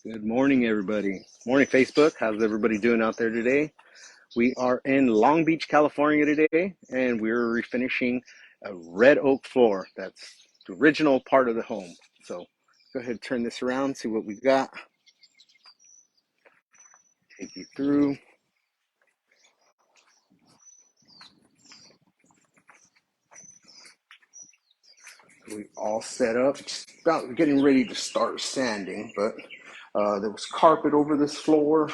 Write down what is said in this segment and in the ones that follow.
Good morning, everybody. Morning, Facebook. How's everybody doing out there today? We are in Long Beach, California today, and we're refinishing a red oak floor. That's the original part of the home. So go ahead and turn this around, see what we got. Take you through. We all set up, just about getting ready to start sanding, but there was carpet over this floor.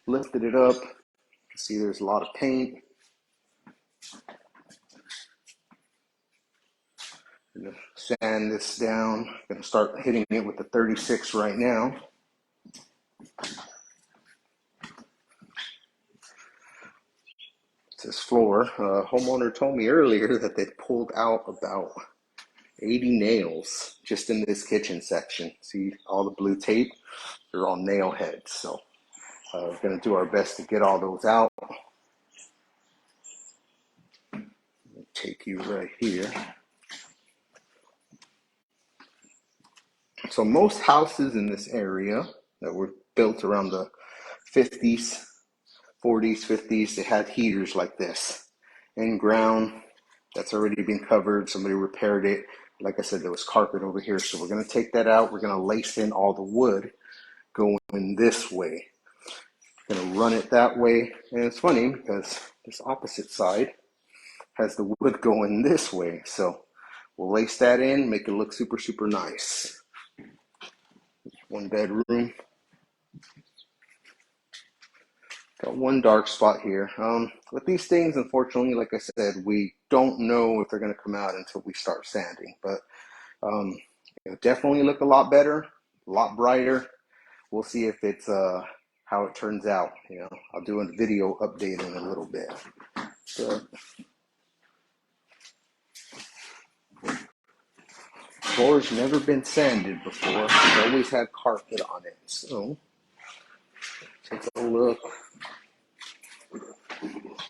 Lifted it up. You can see there's a lot of paint. I'm gonna sand this down. I'm gonna start hitting it with the 36 right now. This floor, homeowner told me earlier that they pulled out about 80 nails just in this kitchen section. See all the blue tape? They're all nail heads. So we're gonna do our best to get all those out. I'll take you right here. So most houses in this area that were built around the 50s, 40s, 50s, they had heaters like this. In ground, that's already been covered. Somebody repaired it. Like I said, there was carpet over here. So we're going to take that out. We're going to lace in all the wood going this way. Going to run it that way. And it's funny because this opposite side has the wood going this way. So we'll lace that in, make it look super, super nice. One bedroom. Got one dark spot here. With these things, unfortunately, like I said, we don't know if they're going to come out until we start sanding. But it'll definitely look a lot better, a lot brighter. We'll see if it's how it turns out. I'll do a video update in a little bit. So, floor's never been sanded before. It's always had carpet on it. So take a look.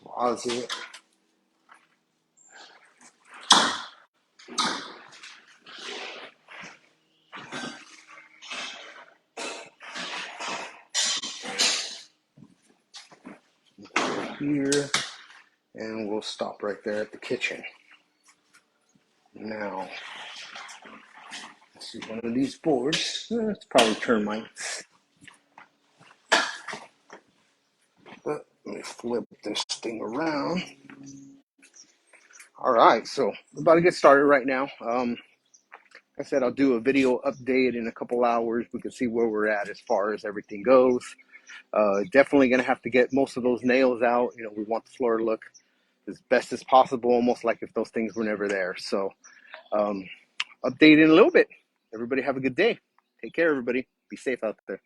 Closet. Here, and we'll stop right there at the kitchen. Now, let's see one of these boards. It's probably termites. But let me flip this thing around. All right, so we're about to get started right now. Like I said, I'll do a video update in a couple hours. We can see where we're at as far as everything goes. Definitely going to have to get most of those nails out. We want the floor to look as best as possible, almost like if those things were never there. So update in a little bit. Everybody have a good day. Take care, everybody. Be safe out there.